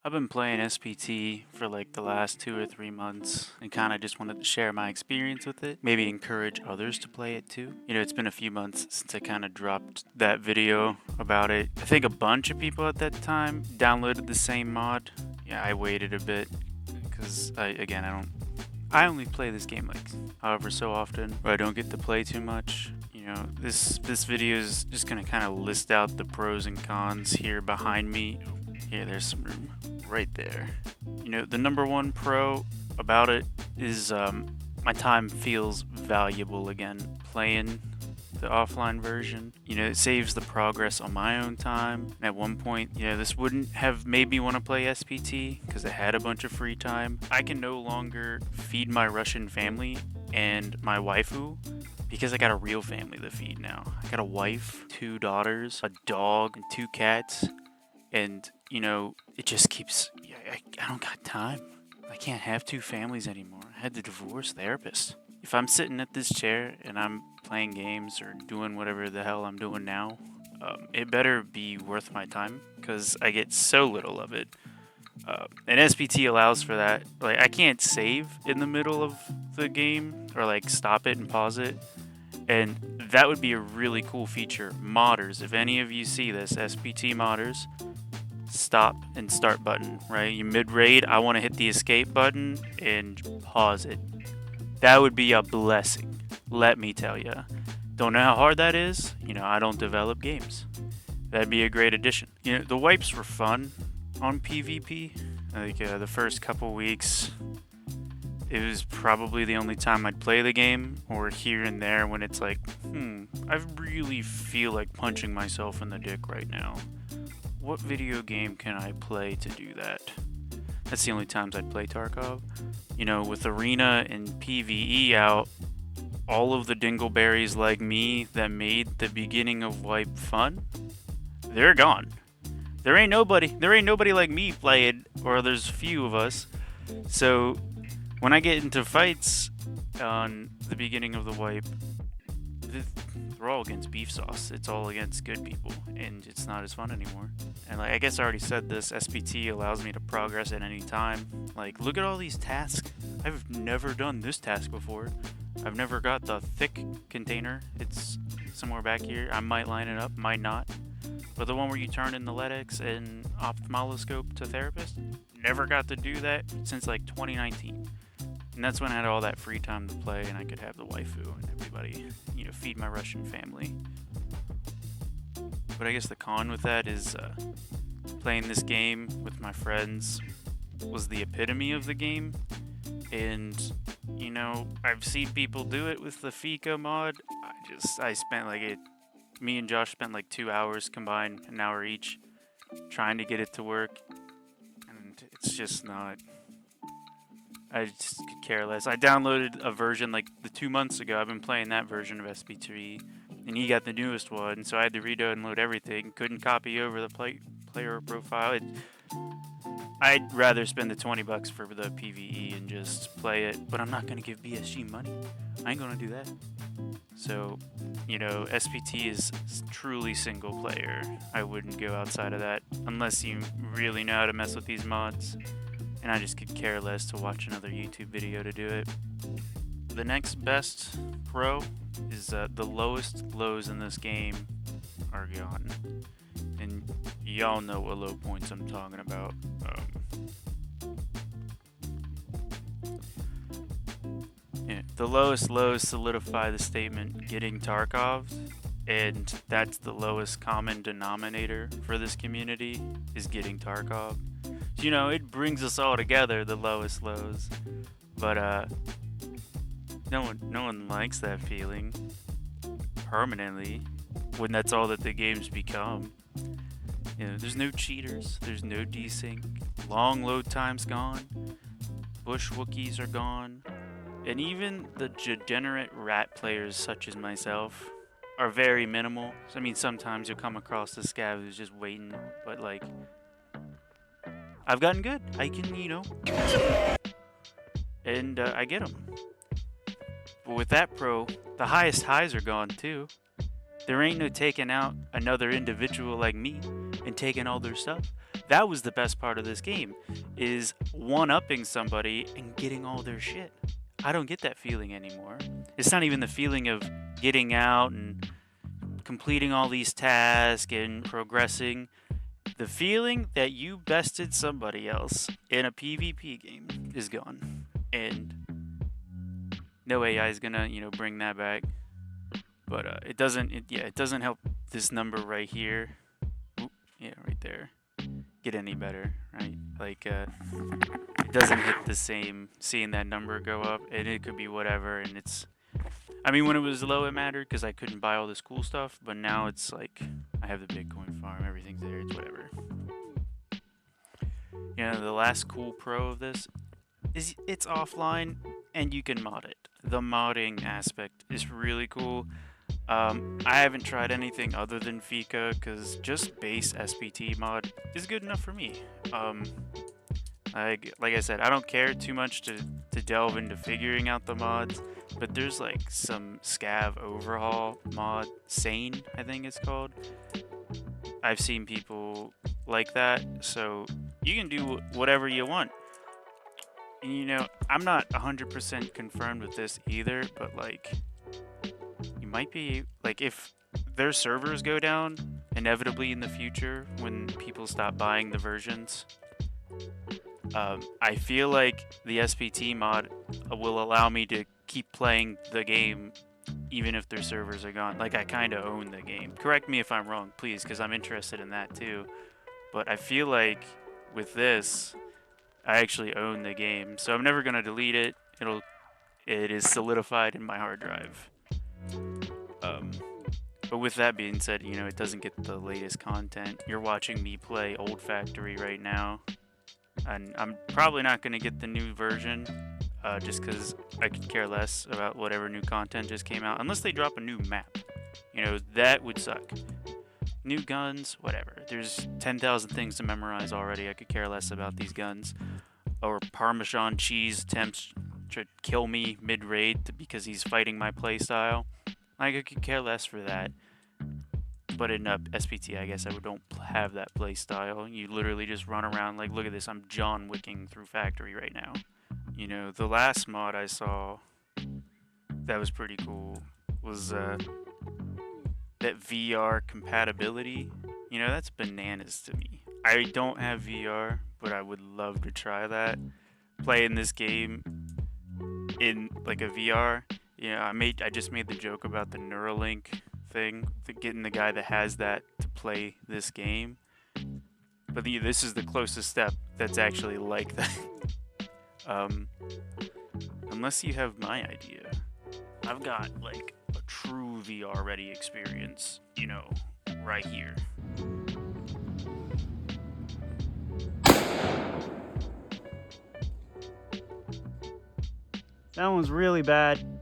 I've been playing SPT for like the last 2 or 3 months and kind of just wanted to share my experience with it. Maybe encourage others to play it too. You know, it's been a few months since I kind of dropped that video about it. I think a bunch of people at that time downloaded the same mod. Yeah, I waited a bit because I only play this game like however so often, but I don't get to play too much. You know, this video is just gonna kind of list out the pros and cons here behind me. Yeah, there's some room right there. You know, the number one pro about it is my time feels valuable again playing the offline version. You know, it saves the progress on my own time. And at one point, you know, this wouldn't have made me want to play SPT because I had a bunch of free time. I can no longer feed my Russian family and my waifu because I got a real family to feed now. I got a wife, 2 daughters, a dog, and 2 cats. And, you know, it just keeps... I don't got time. I can't have 2 families anymore. I had the divorce therapist. If I'm sitting at this chair and I'm playing games or doing whatever the hell I'm doing now, it better be worth my time because I get so little of it. And SPT allows for that. Like, I can't save in the middle of the game or, like, stop it and pause it. And that would be a really cool feature. Modders, if any of you see this, SPT modders, stop and start button, right? You mid-raid, I want to hit the escape button and pause it. That would be a blessing, let me tell you. Don't know how hard that is. You know, I don't develop games. That'd be a great addition. You know, the wipes were fun on PvP. Like, the first couple weeks, it was probably the only time I'd play the game, or here and there when it's like, I really feel like punching myself in the dick right now. What video game can I play to do that? That's the only times I'd play Tarkov. You know, with Arena and PvE out, all of the dingleberries like me that made the beginning of Wipe fun, they're gone. There ain't nobody like me playing, or there's few of us. So when I get into fights on the beginning of the Wipe, they're all against beef sauce. It's all against good people, and it's not as fun anymore. And like, I guess I already said this, SPT allows me to progress at any time. Like, look at all these tasks. I've never done this task before. I've never got the thick container. It's somewhere back here. I might line it up, might not. But the one where you turn in the LEDX and ophthalmoscope to therapist, never got to do that since like 2019. And that's when I had all that free time to play and I could have the waifu and everybody, you know, feed my Russian family. But I guess the con with that is playing this game with my friends was the epitome of the game. And, you know, I've seen people do it with the Fika mod. I spent me and Josh spent like 2 hours combined, an hour each, trying to get it to work. And it's just not... I just could care less. I downloaded a version like 2 months ago. I've been playing that version of SPT, and he got the newest one, so I had to redownload everything. Couldn't copy over the player profile. I'd rather spend the $20 for the PvE and just play it, but I'm not gonna give BSG money. I ain't gonna do that. So, you know, SPT is truly single player. I wouldn't go outside of that unless you really know how to mess with these mods. And I just could care less to watch another YouTube video to do it. The next best pro is the lowest lows in this game are gone. And y'all know what low points I'm talking about. Yeah, the lowest lows solidify the statement getting Tarkov, and that's the lowest common denominator for this community is getting Tarkov. You know, it brings us all together, the lowest lows, but no one likes that feeling permanently when that's all that the game's become. You know, there's no cheaters, there's no desync, long load time's gone, bush Wookiees are gone, and even the degenerate rat players such as myself are very minimal. I mean, sometimes you'll come across a scav who's just waiting, but like, I've gotten good. I can, you know, and I get them. But with that pro, the highest highs are gone too. There ain't no taking out another individual like me and taking all their stuff. That was the best part of this game, is one-upping somebody and getting all their shit. I don't get that feeling anymore. It's not even the feeling of getting out and completing all these tasks and progressing. The feeling that you bested somebody else in a PvP game is gone. And no AI is gonna, bring that back. But it doesn't help this number right here. Oop, yeah, right there. Get any better, right? Like, it doesn't hit the same seeing that number go up, and it could be whatever, and it's... I mean, when it was low, it mattered because I couldn't buy all this cool stuff, but now it's like, I have the Bitcoin farm, everything's there, it's whatever. The last cool pro of this is it's offline, and you can mod it. The modding aspect is really cool. I haven't tried anything other than Fika because just base SPT mod is good enough for me. Like I said, I don't care too much to delve into figuring out the mods, but there's like some scav overhaul mod, Sane I think it's called. I've seen people like that, so you can do whatever you want. And I'm not 100% confirmed with this either, but like, you might be, like, if their servers go down, inevitably in the future, when people stop buying the versions, I feel like the SPT mod will allow me to keep playing the game even if their servers are gone. Like, I kind of own the game. Correct me if I'm wrong, please, because I'm interested in that too. But I feel like with this, I actually own the game, so I'm never gonna delete it. It is solidified in my hard drive. But with that being said, it doesn't get the latest content. You're watching me play Old Factory right now, and I'm probably not gonna get the new version, just because I could care less about whatever new content just came out, unless they drop a new map. That would suck. New guns, whatever. There's 10,000 things to memorize already. I could care less about these guns. Or Parmesan cheese attempts to kill me mid-raid because he's fighting my playstyle. Like, I could care less for that. But in SPT, I guess I don't have that playstyle. You literally just run around like, look at this, I'm John Wicking through Factory right now. The last mod I saw that was pretty cool was that VR compatibility. That's bananas to me. I don't have VR, but I would love to try that. Playing this game in like a VR. I just made the joke about the Neuralink thing, getting the guy that has that to play this game. But this is the closest step that's actually like that. Unless you have my idea. I've got like a true VR ready experience, right here. That one's really bad.